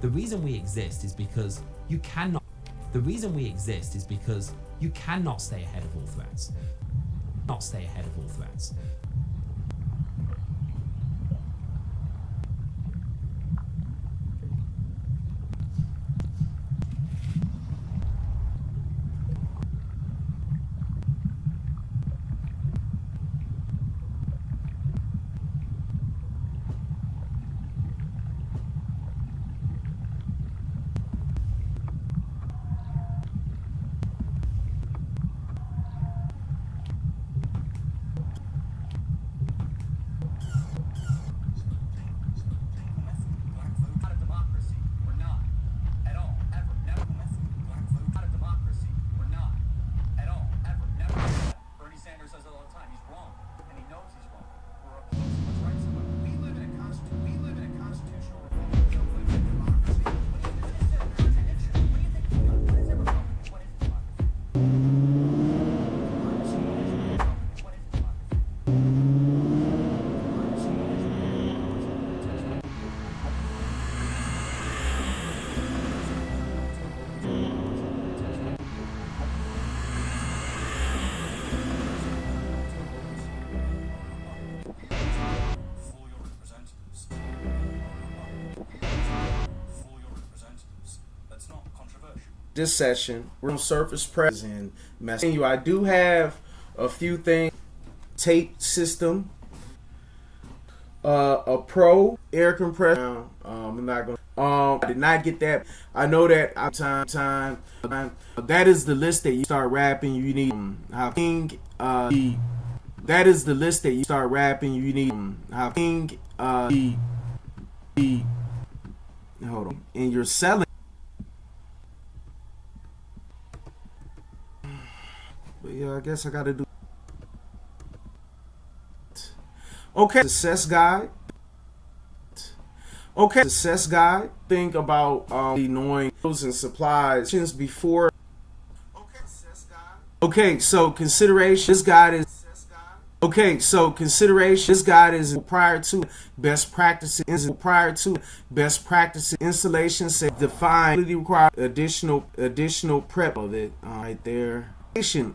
The reason we exist is because you cannot. The reason we exist is because you cannot stay ahead of all threats. Not stay ahead of all threats. This session, we're on surface pressure and messing you. I do have a few things. Tape system, a pro air compressor. I'm not gonna. I did not get that. I know that time. That is the list that you start rapping. You need that is the list that you start rapping. You need hold on, and you're selling. But yeah, I guess I gotta do. Okay, success guide. Okay, success guide. Think about the knowing and supplies before. Okay, success guide. Okay, so consideration. This guide is. Okay, so consideration. This guide is prior to best practices. Prior to best practices installation. Say define. Require additional prep of it. Right there.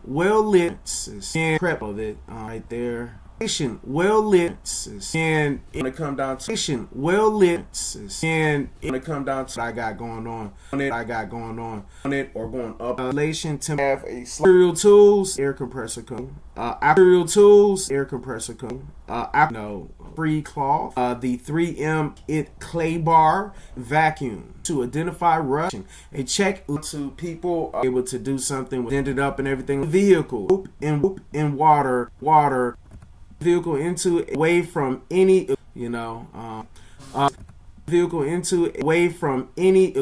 Well lit and prep of it right there. Well lit and it come down to well lit and it come down to what I got going on it. I got going on it or going up. Relation to have a material tools air compressor code. Material tools air compressor code. Free cloth. The 3M clay bar vacuum to identify rushing. A check to people are able to do something with ended up and everything. Vehicle in water. Vehicle into away from any vehicle into away from any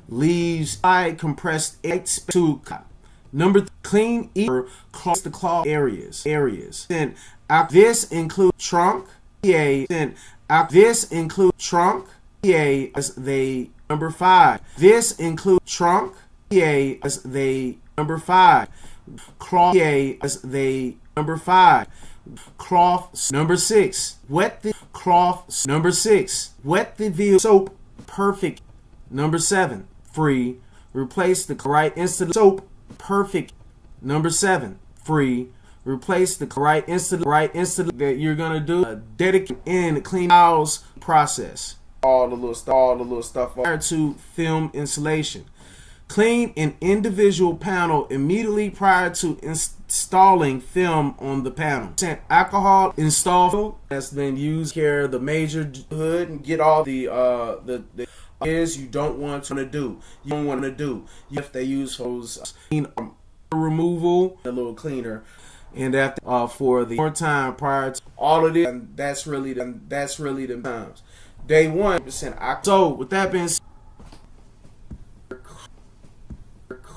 leaves compressed to number clean close the cloth areas then this include trunk this include trunk as they number 5 this include trunk as they number 5 cloth as they number 5 cloth number 6 wet the cloth number 6 wet the vehicle soap perfect number 7 free replace the right instant soap perfect number 7 free replace the right instant that you're gonna do dedicate in clean house process all the little stuff prior to film installation. Clean an individual panel immediately prior to installing film on the panel. Alcohol install that's been used here the major hood and get all the is you don't want to do. You don't want to do. If they use those removal, a little cleaner, and after for the more time prior to all of this, and that's really the times. Day 1%. So with that being said.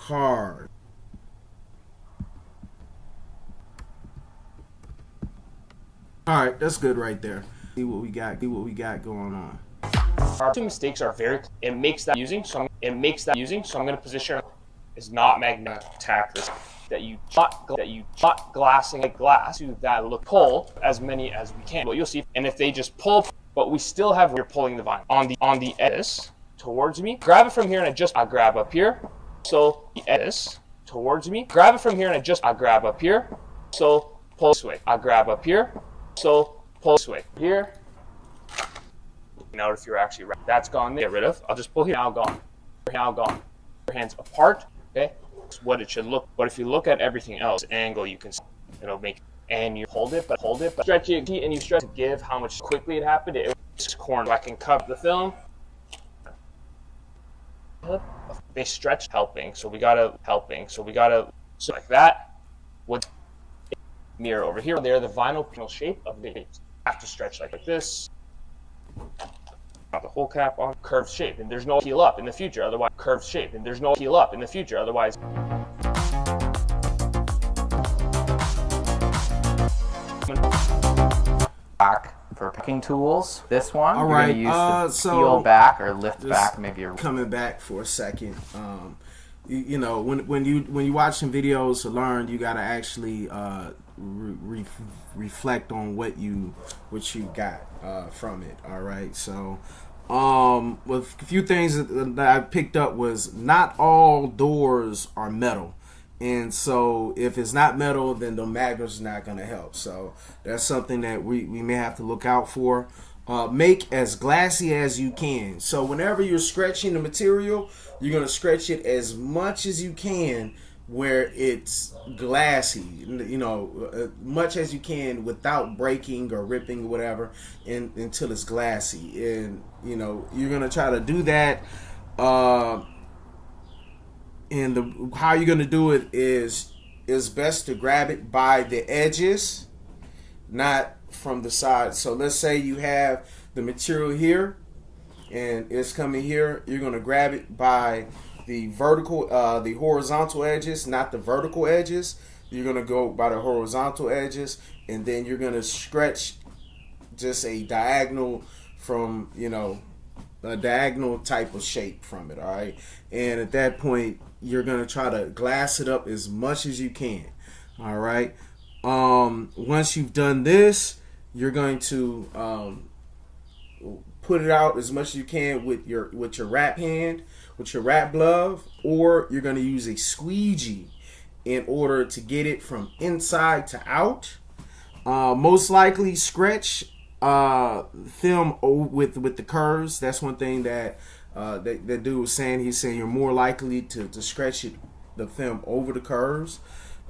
Card. All right, that's good right there. See what we got going on. Our two mistakes are very. It makes that using. So I'm going to position is not magnetic attack this that you shot glassing a glass to that look pull as many as we can. What you'll see, and if they just pull but we still have you're pulling the vinyl on the edges towards me. Grab it from here and adjust. I grab up here. So the edges towards me. Grab it from here and adjust. I grab up here. So pull this way. I grab up here. So pull this way. Here. Now if you're actually right, that's gone. Get rid of. I'll just pull here. Now gone. Now gone. Your hands apart. Okay. That's what it should look. But if you look at everything else, angle you can see, it'll make. And you hold it, but stretch it, and you stretch to give how much quickly it happened. It was corn. I can cover the film. They stretch helping, so we gotta so like that. With mirror over here, there the vinyl panel shape of the shapes have to stretch like this. Got the whole cap on curved shape, and there's no heel up in the future. Otherwise, curved shape, and there's no heel up in the future. Otherwise. Back for picking tools. This one, All you're right, going to use the so peel back or lift just back, maybe your coming back for a second. You know, when you watch some videos to learn, you gotta actually reflect on what you got from it. All right, so with a few things that I picked up was not all doors are metal. And so if it's not metal, then the magnet's not going to help. So that's something that we may have to look out for. Make as glassy as you can. So whenever you're stretching the material, you're going to stretch it as much as you can where it's glassy, you know, much as you can without breaking or ripping or whatever until it's glassy. And, you know, you're going to try to do that. And how you're going to do it is best to grab it by the edges, not from the side. So let's say you have the material here and it's coming here. You're going to grab it by the horizontal edges, not the vertical edges. You're going to go by the horizontal edges, and then you're going to stretch just a diagonal from, you know, a diagonal type of shape from it. All right. And at that point, you're going to try to glass it up as much as you can. All right. Once you've done this, you're going to put it out as much as you can with your wrap hand, with your wrap glove, or you're going to use a squeegee in order to get it from inside to out. Most likely stretch film with the curves. That's one thing that that dude was saying. He's saying you're more likely to stretch the film over the curves.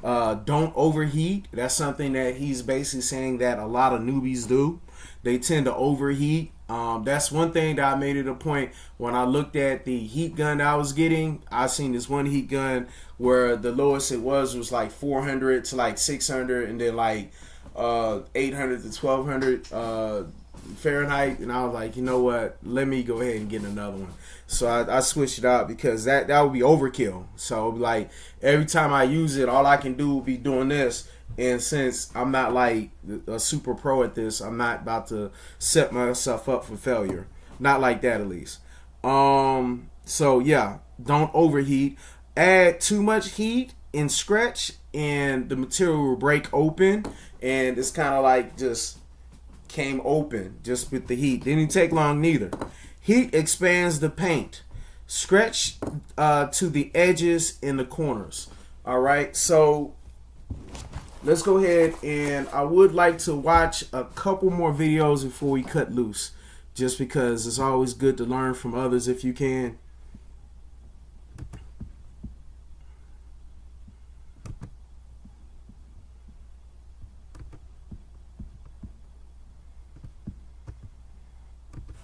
Don't overheat. That's something that he's basically saying that a lot of newbies do. They tend to overheat. That's one thing that I made it a point when I looked at the heat gun I was getting. I seen this one heat gun where the lowest it was like 400 to like 600, and then like 800 to 1200 Fahrenheit, and I was like, you know what, let me go ahead and get another one. So I switched it out because that would be overkill. So like every time I use it, all I can do will be doing this, and since I'm not like a super pro at this, I'm not about to set myself up for failure. Not like that, at least. So yeah, don't overheat. Add too much heat and stretch, and the material will break open, and it's kind of like just came open just with the heat. Didn't take long neither. Heat expands the paint. Stretch to the edges and the corners. All right, so let's go ahead, and I would like to watch a couple more videos before we cut loose, just because it's always good to learn from others if you can.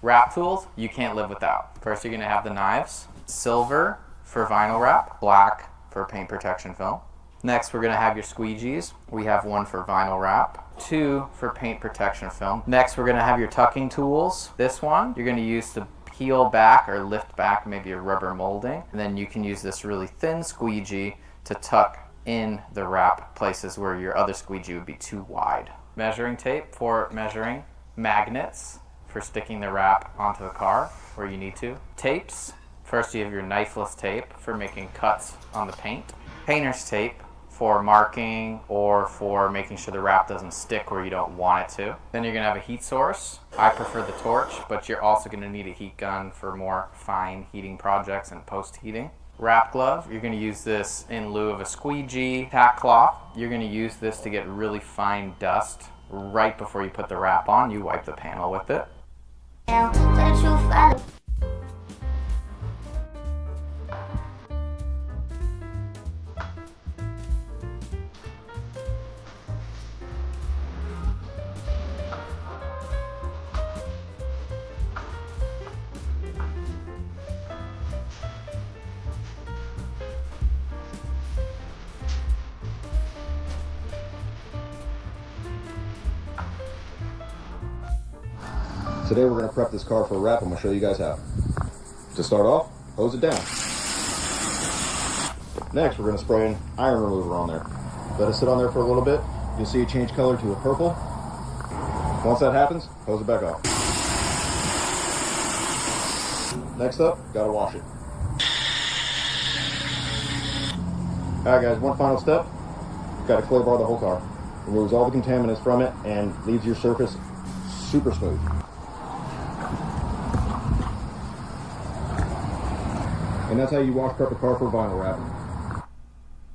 wrap tools you can't live without. First, you're going to have the knives. Silver for vinyl wrap, black for paint protection film. Next, we're going to have your squeegees. We have one for vinyl wrap, two for paint protection film. Next, we're going to have your tucking tools. This one you're going to use to peel back or lift back maybe a rubber molding. And then you can use this really thin squeegee to tuck in the wrap places where your other squeegee would be too wide. Measuring tape for measuring. Magnets for sticking the wrap onto the car where you need to. Tapes. First, you have your knifeless tape for making cuts on the paint. Painter's tape for marking or for making sure the wrap doesn't stick where you don't want it to. Then you're going to have a heat source. I prefer the torch, but you're also going to need a heat gun for more fine heating projects and post-heating. Wrap glove, you're going to use this in lieu of a squeegee. Tack cloth, you're going to use this to get really fine dust right before you put the wrap on. You wipe the panel with it. Today we're going to prep this car for a wrap. I'm going to show you guys how. To start off, hose it down. Next, we're going to spray an iron remover on there. Let it sit on there for a little bit. You'll see it change color to a purple. Once that happens, hose it back off. Next up, got to wash it. Alright guys, one final step. You've got to clear bar the whole car. Removes all the contaminants from it and leaves your surface super smooth. And that's how you wash prep a car for vinyl wrapping.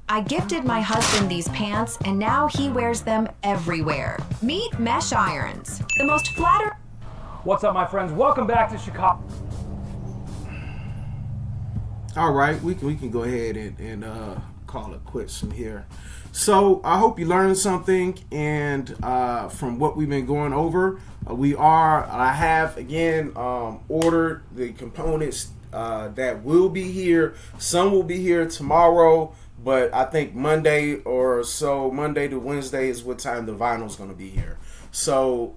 I gifted my husband these pants, and now he wears them everywhere. Meet mesh irons, the most flattering. What's up, my friends? Welcome back to Chicago. All right, we can go ahead and call it quits from here. So I hope you learned something, and from what we've been going over, I have again ordered the components that will be here. Some will be here tomorrow, but I think Monday or so, Monday to Wednesday is what time the vinyl is going to be here. So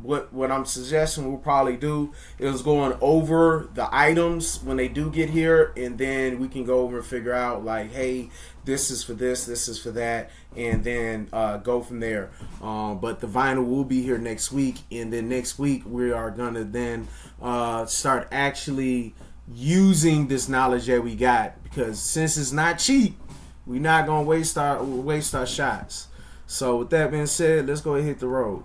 what I'm suggesting we'll probably do is going over the items when they do get here, and then we can go over and figure out like, hey, this is for this is for that, and then go from there. But the vinyl will be here next week, and then next week we are gonna then start actually using this knowledge that we got, because since it's not cheap, we're not gonna waste our shots. So with that being said, let's go ahead and hit the road.